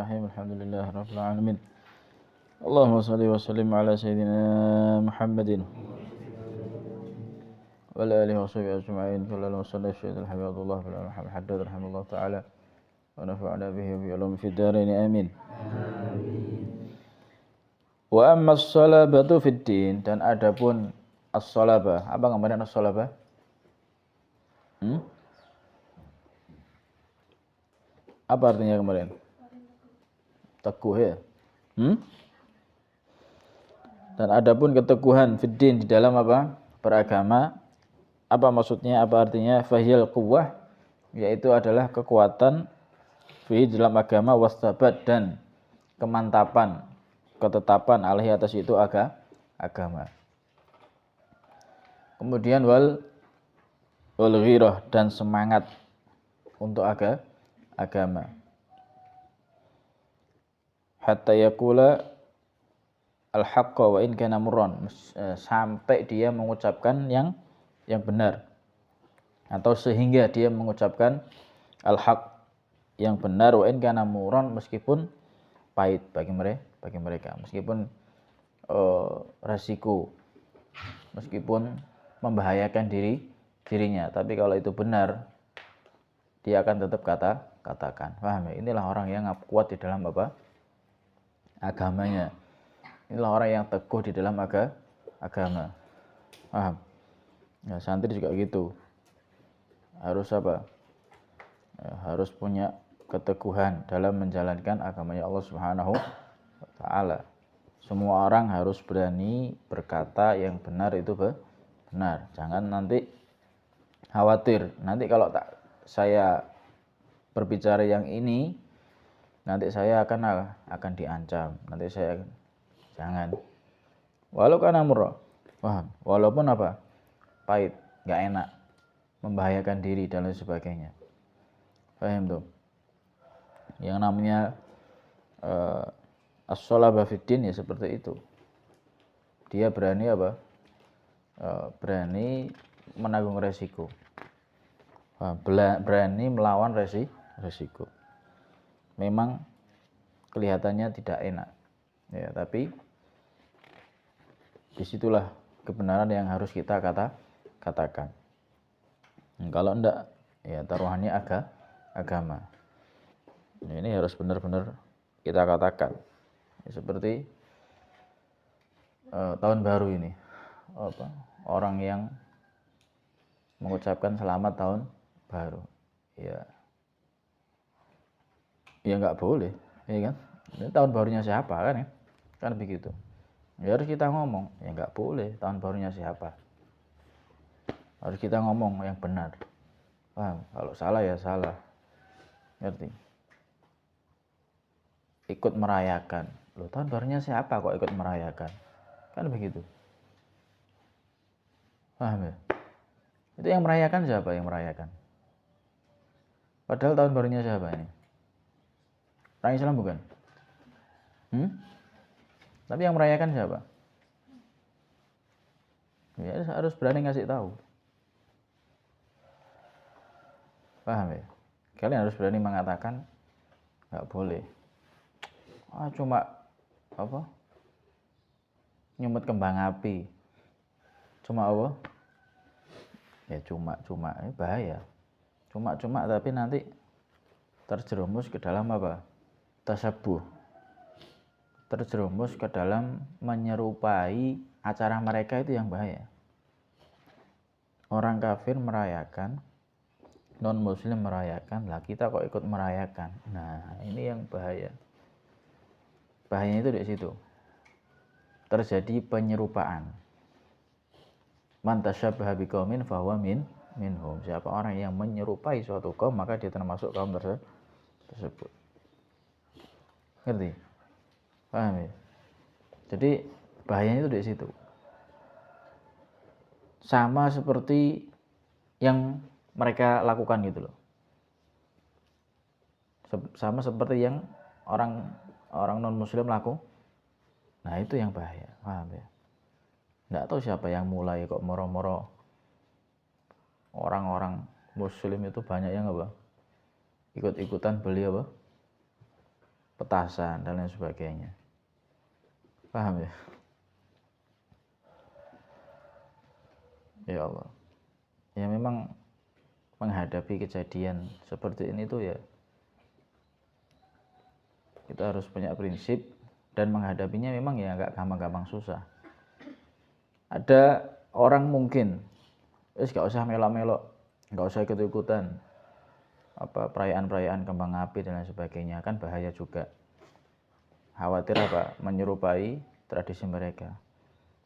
Bismillahirrahmanirrahim. Alhamdulillahirabbil alamin. Allahumma shalli wa sallim ala sayyidina Muhammadin wa ala alihi wa sahbihi ajma'in. Sallallahu alaihi wa sallam Habibullah bin Muhammad haddad rahimahullah taala wa nafa'ana bihi wa bi ulumi fid dharain amin. Wa amma as-salabatu fid din, dan adapun as-salabah. Apa gambaran as-salabah? Apa artinya kemarin? Teguh ya. Dan adapun keteguhan fiddin di dalam apa? Beragama. Apa maksudnya? Apa artinya? Fahiyal quwwah, yaitu adalah kekuatan fi dalam agama, wastabat, dan kemantapan, ketetapan alaihi atas itu agama. Kemudian wal ghirah, dan semangat untuk agama. Hatta yaqula al-haqqa wa in kana murran, sampai dia mengucapkan yang benar, atau sehingga dia mengucapkan al-haq, yang benar, wa in kana murran, meskipun pahit bagi mereka, meskipun resiko, meskipun membahayakan dirinya, tapi kalau itu benar dia akan tetap katakan. Paham ya? Inilah orang yang kuat di dalam agamanya. Inilah orang yang teguh di dalam agama. Paham? Ya, santri juga gitu. Harus apa? Ya, harus punya keteguhan dalam menjalankan agamanya Allah Subhanahu wa taala. Semua orang harus berani berkata yang benar itu benar. Jangan nanti khawatir, nanti kalau saya berbicara yang ini, nanti saya akan diancam, nanti saya jangan. Walau kana murra, paham? Walaupun apa? Pahit, enggak enak, membahayakan diri dan lain sebagainya. Paham tuh? Yang namanya as-shalabah fiddin ya seperti itu. Dia berani apa? Berani menanggung resiko. Berani melawan resiko. Memang kelihatannya tidak enak, ya, tapi disitulah kebenaran yang harus kita katakan. Kalau enggak, ya taruhannya agama. Ini harus benar-benar kita katakan. Ya, seperti tahun baru ini, orang yang mengucapkan selamat tahun baru, ya nggak boleh, ya kan? Ini tahun barunya siapa kan ya? Kan begitu. Ya harus kita ngomong, ya nggak boleh tahun barunya siapa. Harus kita ngomong yang benar. Paham? Kalau salah ya salah. Ngerti? Ikut merayakan. Loh, tahun barunya siapa kok ikut merayakan? Kan begitu. Paham ya? Itu yang merayakan siapa yang merayakan? Padahal tahun barunya siapa ini? Orang Islam bukan? Tapi yang merayakan siapa? Ya harus berani ngasih tahu. Paham ya? Kalian harus berani mengatakan nggak boleh. Cuma apa? Nyumut kembang api. Cuma apa? Ya cuma bahaya. Cuma tapi nanti terjerumus ke dalam apa? Tasabuh. Terjerumus ke dalam menyerupai acara mereka, itu yang bahaya. Orang kafir merayakan, non muslim merayakan, lah kita kok ikut merayakan. Nah, ini yang bahaya. Bahayanya itu di situ. Terjadi penyerupaan. Man tashabbaha biqaumin fahuwa minhum. Siapa orang yang menyerupai suatu kaum, maka dia termasuk kaum tersebut. Ngerti? Paham ya? Jadi bahayanya itu di situ. Sama seperti yang mereka lakukan gitu loh. Sama seperti yang orang non muslim laku. Nah, itu yang bahaya. Paham ya? Nggak tahu siapa yang mulai kok moro-moro orang-orang muslim itu banyak yang apa? Ikut-ikutan beli apa? petasan dan lain sebagainya. Paham ya? Ya Allah. Ya memang menghadapi kejadian seperti ini tuh ya kita harus punya prinsip dan menghadapinya memang ya nggak gampang-gampang, susah. Ada orang mungkin nggak usah melok-melok, nggak usah ikut-ikutan apa perayaan-perayaan kembang api dan lain sebagainya, kan bahaya juga. Khawatir apa menyerupai tradisi mereka.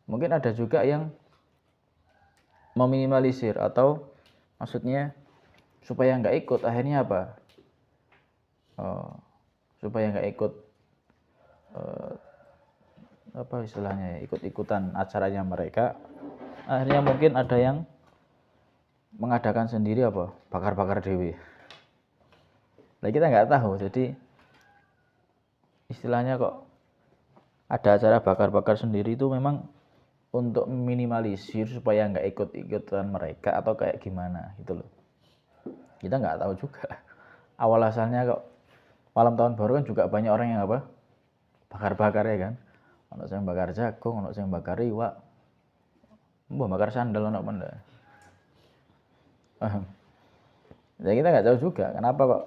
Mungkin ada juga yang meminimalisir atau maksudnya supaya nggak ikut, akhirnya apa? Supaya nggak ikut apa istilahnya ya, ikut-ikutan acaranya mereka, akhirnya mungkin ada yang mengadakan sendiri apa bakar-bakar dewi. Nah kita nggak tahu, jadi istilahnya kok ada acara bakar-bakar sendiri itu memang untuk minimalisir supaya nggak ikut-ikutan mereka atau kayak gimana gitu loh. Kita nggak tahu juga awal asalnya kok. Malam tahun baru kan juga banyak orang yang apa bakar-bakar ya kan, ono sing bakar jagung, ono sing bakar iwak, mbah bakar sandal ono menda. Ya kita nggak tahu juga kenapa kok.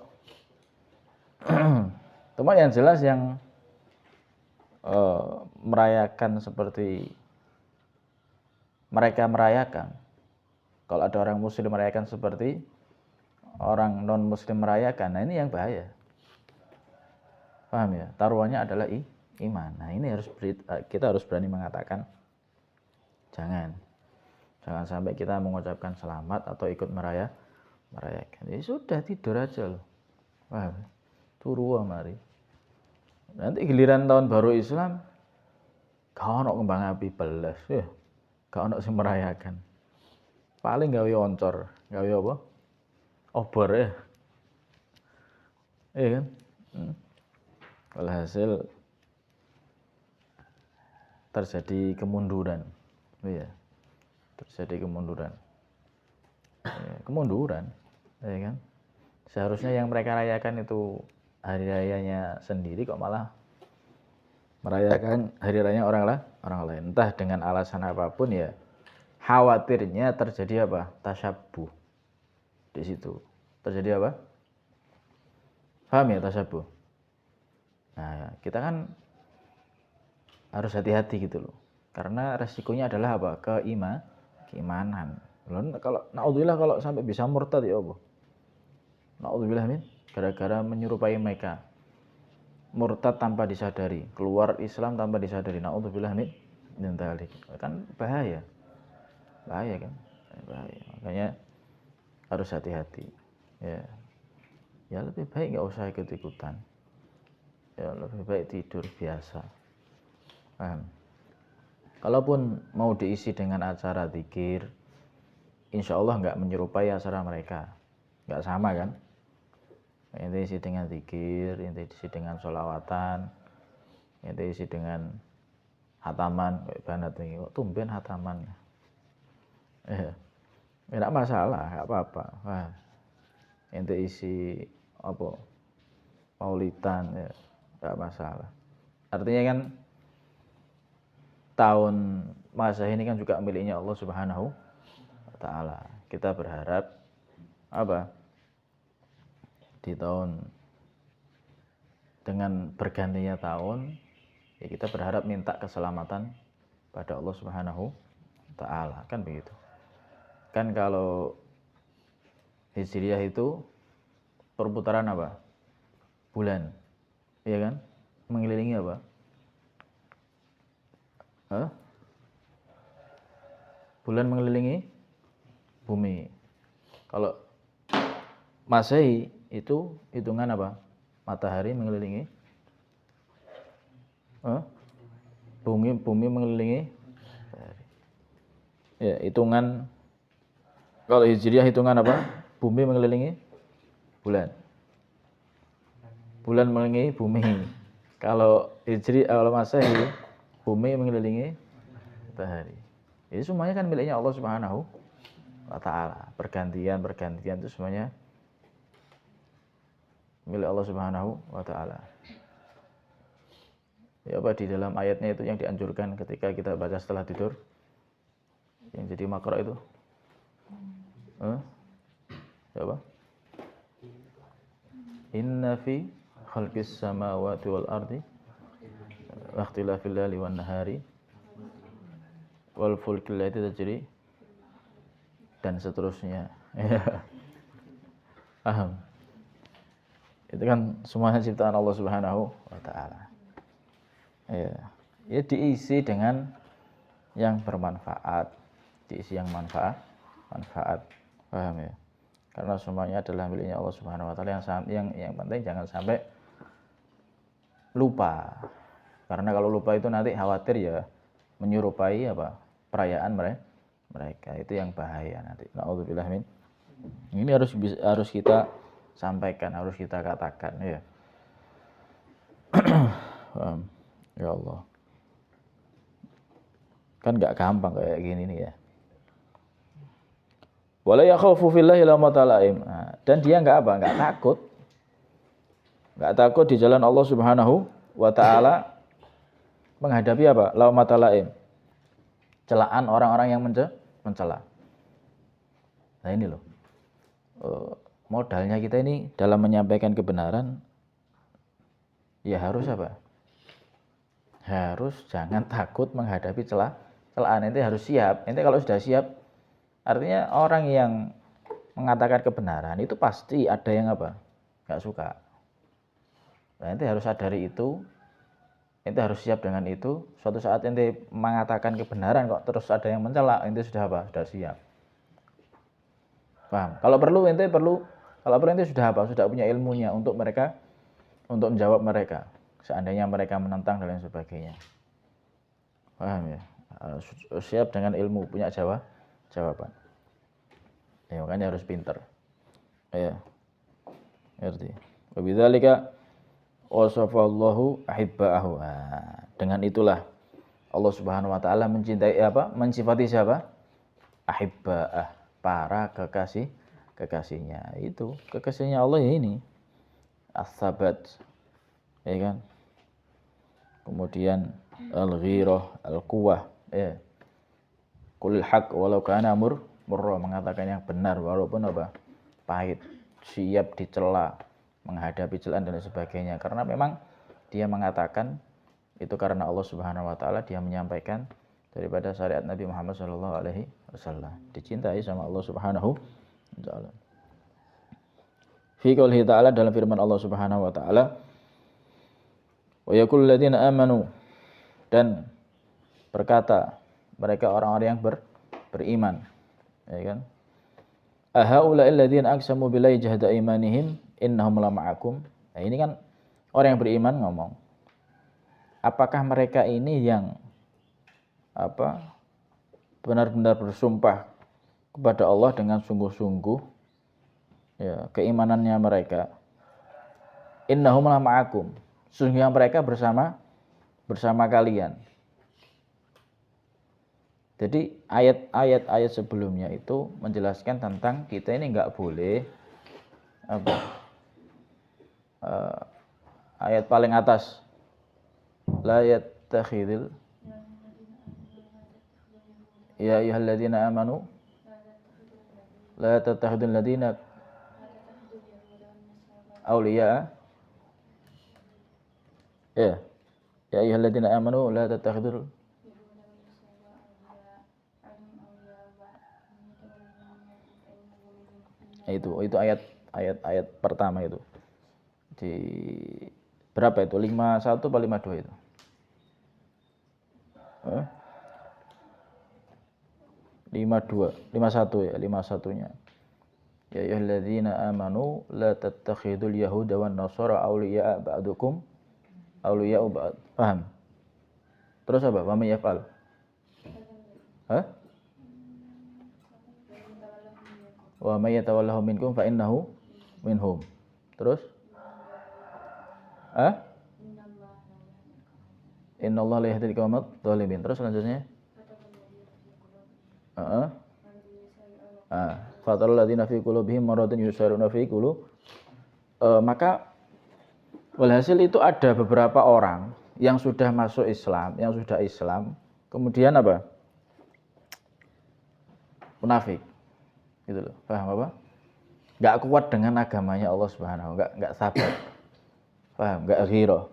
Cuma yang jelas yang merayakan seperti mereka merayakan, kalau ada orang muslim merayakan seperti orang non muslim merayakan, nah ini yang bahaya. Paham ya? Taruhannya adalah iman. Nah ini kita harus berani mengatakan jangan sampai kita mengucapkan selamat atau ikut merayakan. Ya sudah, tidur aja loh. Paham? Turu mari. Nanti giliran tahun baru Islam gak ono kembang api belas ya. Gak ono sing merayakan. Paling gawe oncor, gawe apa? Obor ya. Iya kan? Walhasil terjadi kemunduran. Iya. Terjadi kemunduran. Ya, kemunduran, ya kan? Seharusnya yang mereka rayakan itu hari rayanya sendiri, kok malah merayakan hari raya orang lain, entah dengan alasan apapun ya. Khawatirnya terjadi apa? Tasyabuh. Di situ terjadi apa? Paham ya tasyabuh? Nah, kita kan harus hati-hati gitu loh. Karena resikonya adalah apa? Keimanan. Kalau naudzubillah kalau sampai bisa murtad ya Allah. Naudzubillah min, gara-gara menyerupai mereka. Murtad tanpa disadari, keluar Islam tanpa disadari. Naudzubillah min dzalik. Kan bahaya. Bahaya kan? Bahaya. Makanya harus hati-hati. Ya. Ya lebih baik enggak usah ikut-ikutan. Ya lebih baik tidur biasa. Paham? Kalaupun mau diisi dengan acara zikir, insya Allah nggak menyerupai acara mereka, nggak sama kan? Ente isi dengan zikir, ente isi dengan sholawatan, ente isi dengan hataman, kayak banget nih, kok tumben hataman? Nggak masalah, nggak apa-apa. Wah, ente isi apa? Maulidan, ya, nggak masalah. Artinya kan tahun masa ini kan juga miliknya Allah Subhanahu wa Ta'ala. Kita berharap apa? Di tahun dengan bergantinya tahun, ya kita berharap minta keselamatan pada Allah Subhanahu wa Ta'ala, kan begitu. Kan kalau Hijriah itu perputaran apa? Bulan. Iya kan? Mengelilingi apa? Bulan mengelilingi bumi. Kalau Masehi itu hitungan apa? Matahari mengelilingi bumi mengelilingi matahari. Ya, hitungan kalau Hijriah hitungan apa? Bumi mengelilingi bulan. Bulan mengelilingi bumi. Kalau Hijri, kalau Masehi bumi mengelilingi matahari. Ini semuanya kan miliknya Allah Subhanahu wa Ta'ala. Pergantian itu semuanya milik Allah Subhanahu wa Ta'ala. Ya apa di dalam ayatnya itu yang dianjurkan ketika kita baca setelah tidur? Yang jadi makro itu? Apa? Inna fi khalqis samawati wal ardi wa ikhtilafil laili wan nahari wal fulkil lati tajri dan seterusnya. Ya. Paham? Itu kan semuanya ciptaan Allah Subhanahu wa taala. Ya. Ya diisi dengan yang bermanfaat, diisi yang manfaat. Paham ya? Karena semuanya adalah miliknya Allah Subhanahu wa taala, yang penting jangan sampai lupa. Karena kalau lupa itu nanti khawatir ya menyerupai apa? Perayaan mereka. Itu yang bahaya nanti. Nauzubillah min. Ini harus kita sampaikan, harus kita katakan ya. Ya Allah. Kan enggak gampang kayak gini nih ya. Wala yakhafu fillahi laumata laim. Dan dia enggak takut. Enggak takut di jalan Allah Subhanahu wa taala menghadapi apa? Laumata laim. Celaan orang-orang yang mencela. Nah ini loh. Modalnya kita ini dalam menyampaikan kebenaran ya harus apa? Harus jangan takut menghadapi celaan. Ente harus siap. Ente kalau sudah siap, artinya orang yang mengatakan kebenaran itu pasti ada yang apa? Gak suka. Nah, ente harus sadari itu. Ente harus siap dengan itu. Suatu saat ente mengatakan kebenaran kok terus ada yang mencela, ente sudah apa? Sudah siap. Paham? Kalau perlu ente sudah apa? Sudah punya ilmunya untuk menjawab mereka. Seandainya mereka menentang dan lain sebagainya. Paham ya? Siap dengan ilmu, punya jawaban. Ya, makanya harus pintar. Ya. Ngerti. Wa bidzalika wasafallahu ahibba'ahu. Dengan itulah Allah Subhanahu wa taala mensifati siapa? Ahibba'ah, para kekasihnya. Itu kekasihnya Allah ya ini. As-sabat. Ya kan? Kemudian al-ghirah, al-quwwah, ya. Qulil haq walau kana murra, mengatakan yang benar walaupun apa? Pahit, siap dicela, menghadapi celaan dan sebagainya. Karena memang dia mengatakan itu karena Allah Subhanahu wa taala, dia menyampaikan daripada syariat Nabi Muhammad sallallahu alaihi wasallam. Dicintai sama Allah Subhanahu wa taala. Fi qouli ta'ala, dalam firman Allah Subhanahu wa taala, wa yaqul ladzina amanu, dan berkata mereka orang-orang yang beriman, ya kan? Ahaula'il ladzina aqsamu billahi jahda imanihim innahum lama'akum. Nah, ini kan orang yang beriman ngomong. Apakah mereka ini yang benar-benar bersumpah kepada Allah dengan sungguh-sungguh, ya, keimanannya mereka. Innahum lama'akum. Sesungguhnya mereka bersama kalian. Jadi ayat sebelumnya itu menjelaskan tentang kita ini enggak boleh ayat paling atas, la yattakhidil ya ayyuhalladzina amanu la tattakhidul ladzina awliya, ya ayyuhalladzina amanu la tattakhidul, itu ayat pertama itu. Di berapa itu? 51 atau 52 itu? 51 ya, 51-nya. Ya ayyuhalladzina amanu la tattakhidul yahuda wan nasara awliya ba'dukum awliya ba'd. Paham? Terus apa? Wa may yaf'al? Wa may yatawallahu minkum fa innahu minhum. Terus? Innallaha la yahdil qaumadh dhalimin. Terus selanjutnya? Fatarul ladzina fi qulubihim maradun yusaruna fi qulub. Maka walhasil itu ada beberapa orang yang sudah masuk Islam, yang sudah Islam, kemudian apa? Munafik. Gitu loh. Paham apa? Enggak kuat dengan agamanya Allah Subhanahu, enggak sabar. Paham? Enggak ghirah.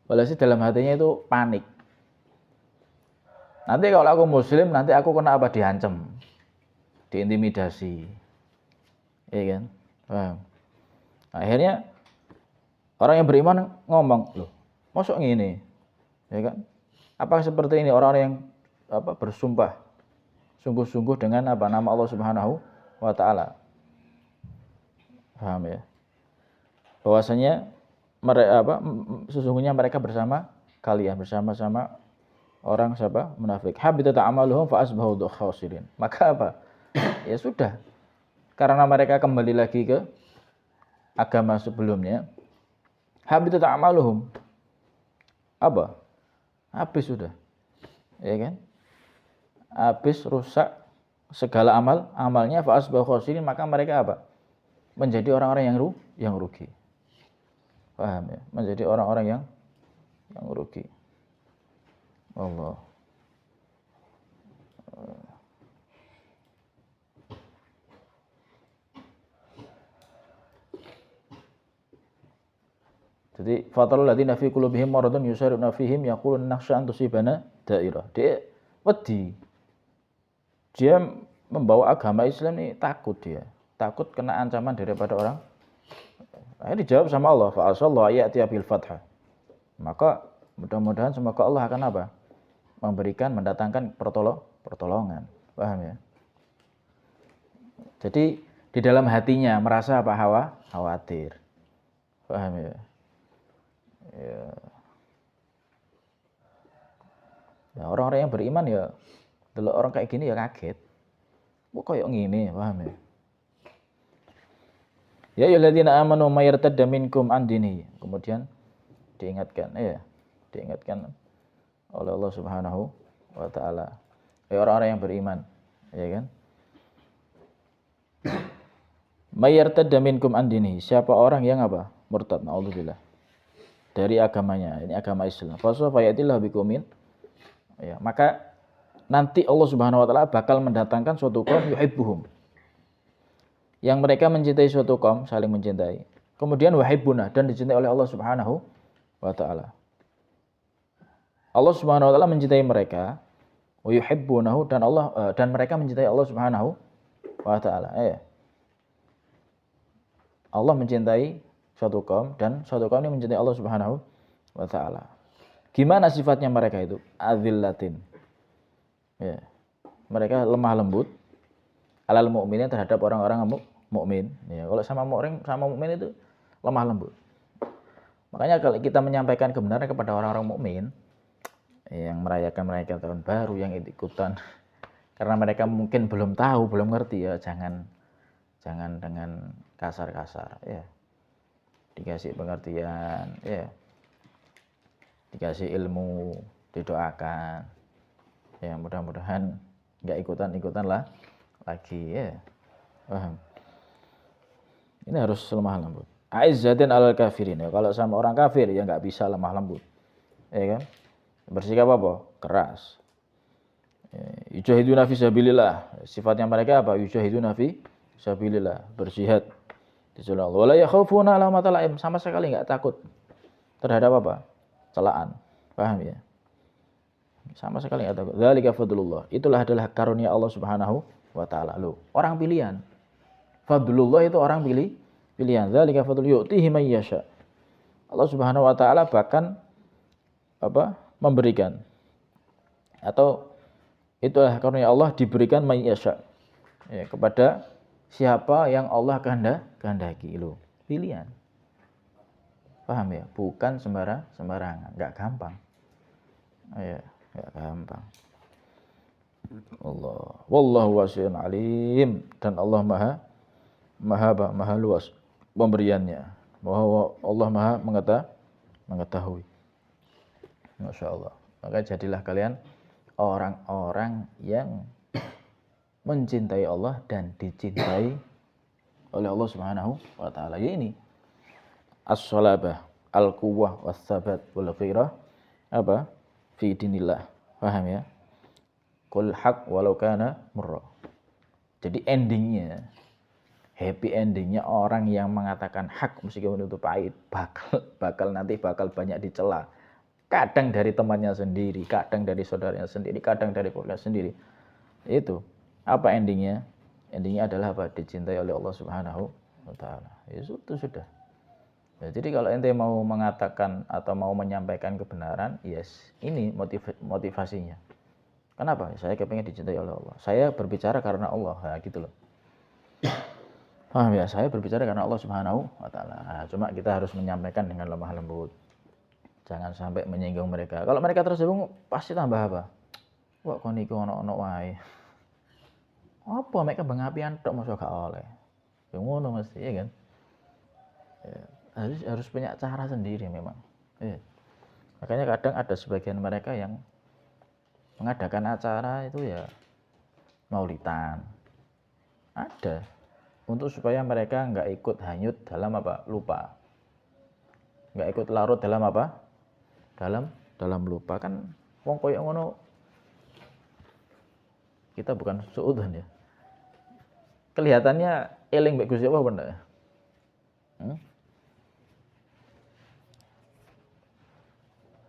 Walhasil dalam hatinya itu panik. Nanti kalau aku muslim, nanti aku kena apa? Diancam. Diintimidasi. Iya kan? Paham? Akhirnya orang yang beriman ngomong, loh, masuk ngini, ya kan? Apakah seperti ini orang-orang yang bersumpah sungguh-sungguh dengan nama Allah Subhanahu wa taala? Paham ya? Bahwasanya mereka sesungguhnya mereka bersama kalian, bersama-sama orang munafik. Habitat a'maluhum fa asbahu khasirin. Maka apa? Ya sudah. Karena mereka kembali lagi ke agama sebelumnya. Habitat a'maluhum. Apa? Habis sudah. Ya kan? Habis rusak segala amalnya fa asbahu khasirin, maka mereka apa? Menjadi orang-orang yang rugi. Paham ya? Menjadi orang-orang yang rugi. Allah. Jadi fatarul ladzina fi qulubihim maradun yusaruna fihim yaqulun nakhsha an tusibana dairah. Dia wedi. Dia membawa agama Islam ini takut dia. Takut kena ancaman daripada orang. Akhirnya dijawab sama Allah, fa asallahu ya'ti bil fathah. Maka mudah-mudahan semoga Allah akan apa? Mendatangkan pertolongan. Paham ya? Jadi di dalam hatinya merasa apa? Khawatir. Paham ya? Ya, orang-orang yang beriman ya, delok orang kayak gini ya kaget. Kok kayak ngene, paham ya? Ya ayyuhalladzina amanu may yartadda minkum an dinihi. Kemudian diingatkan oleh Allah Subhanahu wa taala. Ya orang-orang yang beriman, ya kan? May yartadda minkum an dinihi. Siapa orang yang apa? Murtad, naudzubillah. Dari agamanya, ini agama Islam. Fasawfa ya'tillahu biqaumin. Ya, maka nanti Allah Subhanahu wa taala bakal mendatangkan suatu kaum yuhibbuhum. Yang mereka mencintai suatu kaum, saling mencintai. Kemudian wahibbuna, dan dicintai oleh Allah Subhanahu wa taala. Allah Subhanahu wa taala mencintai mereka, wa yuhibbunahu, dan mereka mencintai Allah Subhanahu wa taala. Allah mencintai suatu kaum dan suatu kaum ini mencintai Allah Subhanahu wa taala. Gimana sifatnya mereka itu? Adzillatin. Ya. Mereka lemah lembut alal mukminin, terhadap orang-orang mukmin. Ya, kalau sama mukmin itu lemah lembut. Makanya kalau kita menyampaikan kebenaran kepada orang-orang mukmin yang merayakan tahun baru, yang ikutan karena mereka mungkin belum tahu, belum ngerti, ya jangan dengan kasar-kasar, ya. Dikasih pengertian, ya. Dikasih ilmu, didoakan. Ya, mudah-mudahan enggak ikutan lah lagi, ya. Paham? Ini harus lemah lembut. Aizzatin alal kafirin. Ya, kalau sama orang kafir ya enggak bisa lemah lembut. Ya kan? Bersikap apa? Keras. Yujahiduna fi sabilillah. Sifatnya mereka apa? Yujahiduna fi sabilillah. Berjihad di jalan Allah. Wala yakhafuna lawmata laim. Sama sekali enggak takut terhadap apa? Celaan. Paham ya? Sama sekali enggak takut. Dzalika fadlullah. Itulah adalah karunia Allah Subhanahu wa taala. Loh, orang pilihan. Fadlullah itu orang pilihan. Dzalika fadlul yu'tihi may yasha. Allah Subhanahu wa taala bahkan memberikan, atau itulah karunia Allah diberikan may yasha, ya, kepada siapa yang Allah kehendaki. Loh, pilihan. Paham ya? Bukan sembarangan, enggak gampang. Ya, enggak gampang. Allah, wallahu wasi'un alim, dan Allah maha luas pemberiannya. Bahwa Allah maha mengetahui. Masya Allah. Maka jadilah kalian orang-orang yang mencintai Allah dan dicintai oleh Allah Subhanahu wa taala. Ya, ini as-salabah, al-quwwah was-sabat wal ghirah apa? Fi dinillah. Paham ya? Qul haq walau kana murra. Jadi endingnya, happy endingnya orang yang mengatakan hak meskipun itu pahit bakal banyak dicela. Kadang dari temannya sendiri, kadang dari saudaranya sendiri, kadang dari keluarga sendiri. Itu apa endingnya? Endingnya adalah apa? Dicintai oleh Allah Subhanahu wa taala. Itu sudah. Ya, jadi kalau ente mau mengatakan atau mau menyampaikan kebenaran, yes, ini motivasinya. Kenapa? Saya kepengen dicintai oleh Allah. Saya berbicara karena Allah, nah, gitu loh. Paham ya? Saya berbicara karena Allah Subhanahu wa taala. Nah, cuma kita harus menyampaikan dengan lemah lembut. Jangan sampai menyinggung mereka. Kalau mereka tersinggung, pasti tambah apa? Wah, kon iku ono-ono wae. Apa mereka bengapian tok mosok gak oleh. Ya ngono mesti, ya kan? Ya, harus punya cara sendiri memang. Ya. Makanya kadang ada sebagian mereka yang mengadakan acara itu ya maulidan. Ada untuk supaya mereka nggak ikut hanyut dalam apa? Lupa. Nggak ikut larut dalam apa? Dalam lupa. Kan wong koyo ngono kita bukan suudzon ya. Kelihatannya eling mbek Gusti Allah bener.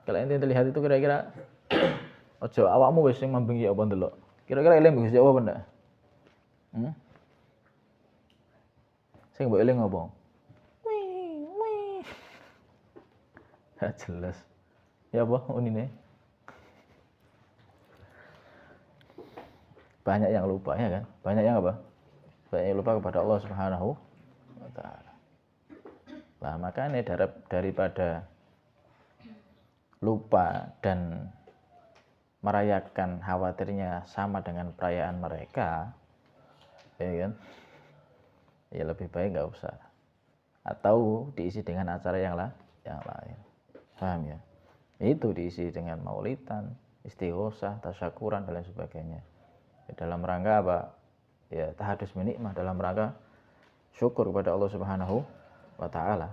Kalau ente lihat itu kira-kira ojo awakmu wis sing mambengi apa ndelok. Kira-kira eling mbek Gusti Allah bener. Sing mbok eling apa? Gak jelas. Ya apa unine? Banyak yang lupa ya kan? Banyak yang apa? Banyak yang lupa kepada Allah Subhanahu wa taala. Lah makanya daripada lupa dan merayakan khawatirnya sama dengan perayaan mereka, ya kan? Ya lebih baik nggak usah. Atau diisi dengan acara yang lain. Paham ya? Itu diisi dengan maulidan, istighosah, tasyakuran dan lain sebagainya. Dalam rangka apa? Ya tahadus binikmah, dalam rangka syukur kepada Allah Subhanahu wa taala.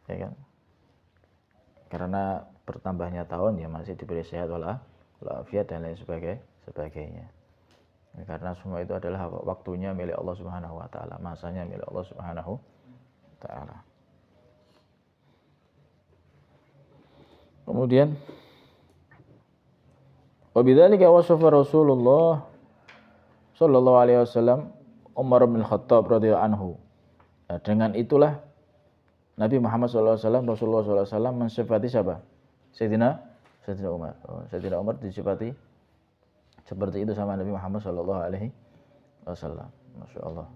Ya kan? Karena bertambahnya tahun ya masih diberi sehat walafiat dan lain sebagainya. Ya, karena semua itu adalah waktunya milik Allah Subhanahu wa taala, masanya milik Allah Subhanahu wa taala. Kemudian wabidzalika wasafa Rasulullah sallallahu alaihi wasallam Umar bin Khattab radhiyallahu anhu. Nah, dengan itulah Nabi Muhammad sallallahu alaihi wasallam, Rasulullah sallallahu alaihi wasallam mensifati siapa? Sayyidina Umar. Sayyidina Umar disifati seperti itu sama Nabi Muhammad sallallahu alaihi wasallam. Masyaallah.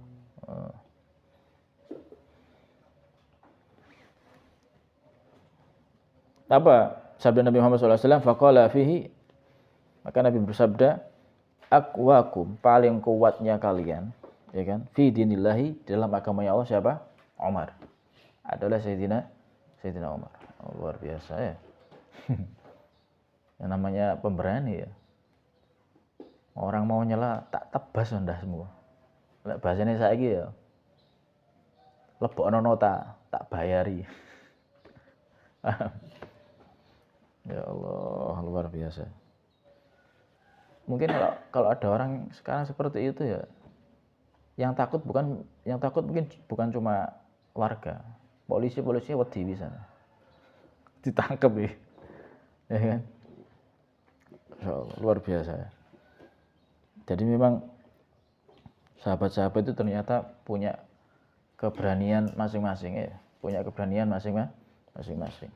Apa sabda Nabi Muhammad sallallahu alaihi wasallam? Faqala fihi, maka Nabi bersabda, aqwakum, paling kuatnya kalian, ya kan? Fi dinillahi, dalam agamanya Allah siapa? Umar. Adalah Sayyidina Umar. Oh, luar biasa ya. Yang namanya pemberani ya. Orang mau nyela tak tebas ndak semua. Lek bahasane saiki ya. Lebokno nota, tak bayari. Ya Allah, luar biasa. Mungkin kalau ada orang sekarang seperti itu ya, yang takut mungkin bukan cuma warga, polisi wedi bisa ditangkap ya kan? Ya Allah, luar biasa ya. Jadi memang sahabat-sahabat itu ternyata punya keberanian masing-masing ya, punya keberanian masing-masing,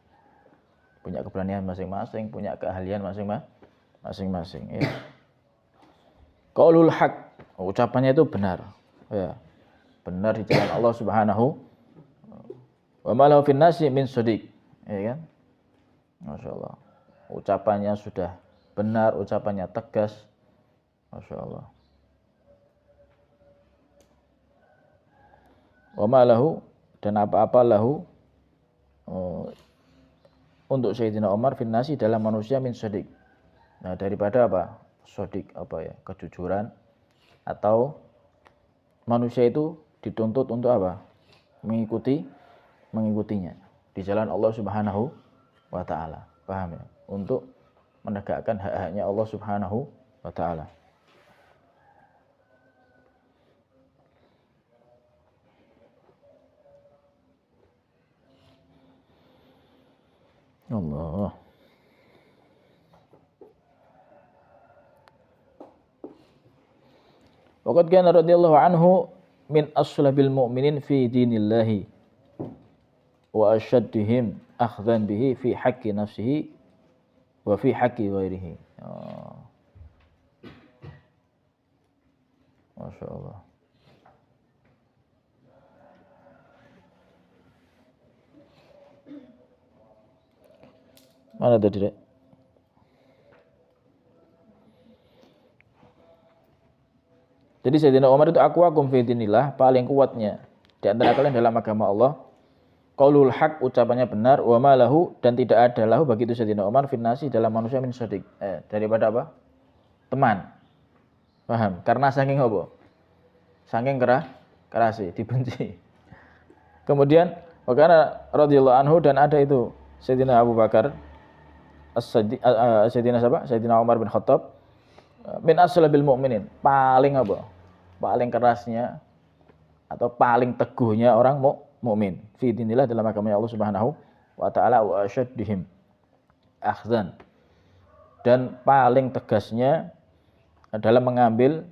punya keberanian masing-masing, punya keahlian masing-masing ya. Qaulul haq, ucapannya itu benar ya, benar di jalan Allah Subhanahu wa ma lahu fin nasi min shadiq, ya kan? Masyaallah, ucapannya sudah benar, ucapannya tegas, masyaallah. Wa ma lahu, dan apa-apa lahu untuk Sayyidina Umar fin nasi, dalam manusia min shadiq. Nah, daripada apa? Shadiq apa ya? Kejujuran, atau manusia itu dituntut untuk apa? Mengikutinya. di jalan Allah Subhanahu wa taala. Paham ya? Untuk menegakkan hak-haknya Allah Subhanahu wa taala. Allah. Waqad kana radhiyallahu anhu min aslabil mu'minin fi dinillahi wa ashaddihim akhdhan bihi fi haqqi nafsihi wa fi haqqi ghairihi. Oh. Masya Allah. Mana tadi, Dek? Jadi Sayyidina Umar itu aqwakum fi dinillah, paling kuatnya di antara kalian dalam agama Allah. Qaulul haq, ucapannya benar, wa ma lahu, dan tidak ada lahu bagi itu Sayyidina Umar finnasi dalam manusia min sadiq. Daripada apa? Teman. Paham? Karena saking apa? Saking kerasi, dibenci. Kemudian wakana radhiyallahu anhu, dan ada itu Sayyidina Abu Bakar Sayyidina siapa? Sayyidina Umar bin Khattab min aslabil mu'minin, paling apa? Paling kerasnya atau paling teguhnya orang mukmin fi dinillah dalam agama Allah Subhanahu wa taala, wa asyaddihim akhzan, dan paling tegasnya dalam mengambil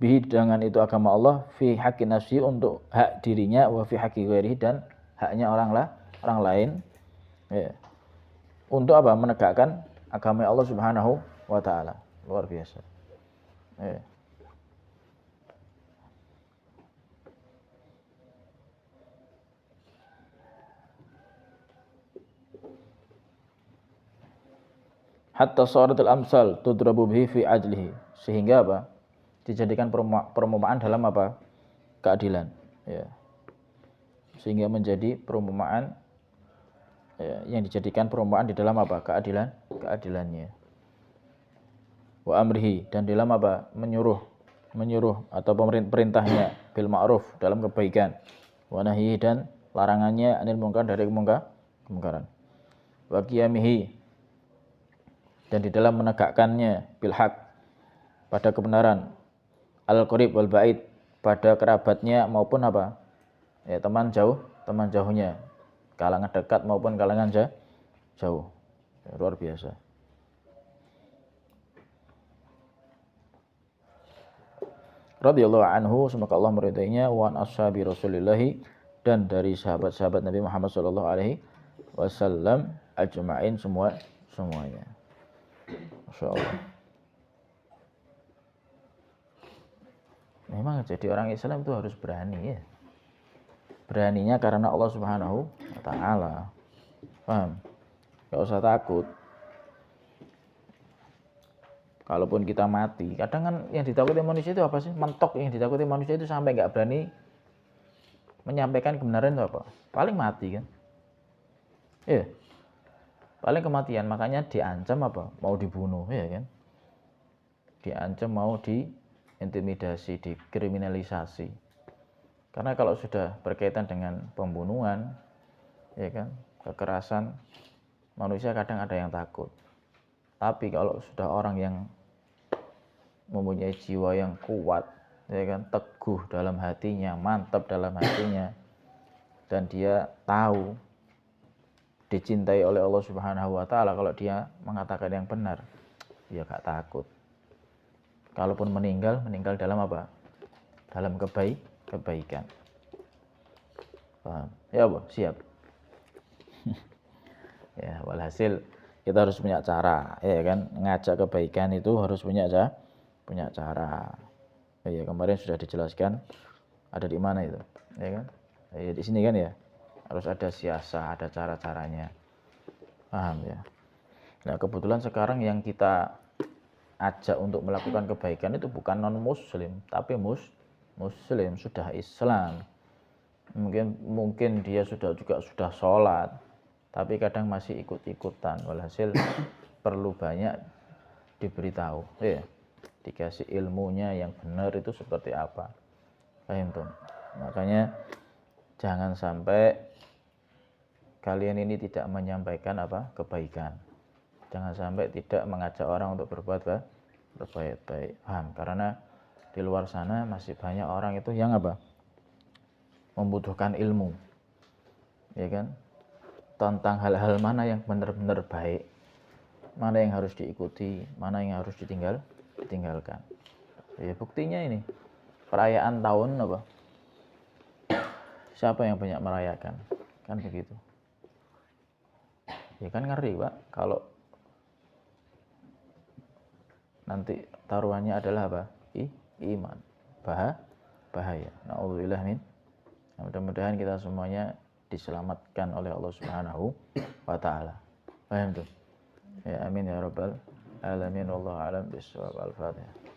bihi dengan itu agama Allah fi haqqi nafsi, untuk hak dirinya, wa fi haqqi ghairihi, dan haknya orang lain, ya. Untuk apa? Menegakkan agama Allah Subhanahu wa taala. Luar biasa. Ya. Hatta saratul amsal tudrabu bihi fi ajlihi, sehingga apa? Dijadikan perumpamaan dalam apa? Keadilan, ya. Sehingga menjadi perumpamaan, ya, yang dijadikan perumpamaan di dalam apa? Keadilannya. Wa amrihi, dan dalam apa? Menyuruh atau perintahnya bil ma'ruf, dalam kebaikan. Wa nahyihi, dan larangannya anil munkar, dari kemungkaran. Wa qiyamihi, dan di dalam menegakkannya bil haq, pada kebenaran. Al qarib wal ba'id, pada kerabatnya maupun apa? Ya, teman jauhnya, kalangan dekat maupun kalangan jauh. Ya, luar biasa. Radhiyallahu anhu, semoga Allah meridainya, wa an ashabi Rasulillahi, dan dari sahabat-sahabat Nabi Muhammad sallallahu alaihi wasallam ajma'in, semuanya. Masyaallah. Memang jadi orang Islam itu harus berani, ya. Beraninya karena Allah Subhanahu wa taala. Paham? Enggak usah takut. Kalaupun kita mati, kadang kan yang ditakuti manusia itu apa sih? Mentok, yang ditakuti manusia itu sampai enggak berani menyampaikan kebenaran itu apa? Paling mati kan? Iya. Paling kematian, makanya diancam apa? Mau dibunuh, ya kan? Diancam mau diintimidasi, dikriminalisasi. Karena kalau sudah berkaitan dengan pembunuhan, ya kan, kekerasan, manusia kadang ada yang takut. Tapi kalau sudah orang yang mempunyai jiwa yang kuat, ya kan, teguh dalam hatinya, mantap dalam hatinya, dan dia tahu dicintai oleh Allah Subhanahu wa taala, kalau dia mengatakan yang benar, dia gak takut. Kalaupun meninggal dalam apa? Dalam kebaikan. Paham? Ya, Bu, siap. Ya, walhasil kita harus punya cara, ya kan? Ngajak kebaikan itu harus punya cara. Ya, kemarin sudah dijelaskan ada di mana itu, ya kan? Ya, di sini kan ya. Harus ada siasah, ada cara-caranya. Paham ya? Nah, kebetulan sekarang yang kita ajak untuk melakukan kebaikan itu bukan non-muslim, tapi muslim, sudah Islam. Mungkin dia sudah sholat, tapi kadang masih ikut-ikutan. Walhasil perlu banyak diberitahu, ya. Dikasih ilmunya yang benar itu seperti apa. Paham tuh? Makanya jangan sampai kalian ini tidak menyampaikan apa kebaikan. Jangan sampai tidak mengajak orang untuk berbuat baik. Paham? Karena di luar sana masih banyak orang itu yang apa? Membutuhkan ilmu. Ya kan? Tentang hal-hal mana yang benar-benar baik, mana yang harus diikuti, mana yang harus ditinggalkan. Ya buktinya ini perayaan tahun apa? Siapa yang banyak merayakan? Kan begitu. Ya kan ngeri Pak, kalau nanti taruhannya adalah apa? Iman. Bahaya. Na'udzubillah min. Mudah-mudahan kita semuanya diselamatkan oleh Allah Subhanahu wa taala. Paham tuh? Ya amin ya rabbal alamin. Wallahu a'lam bishawab. Al-Fatihah.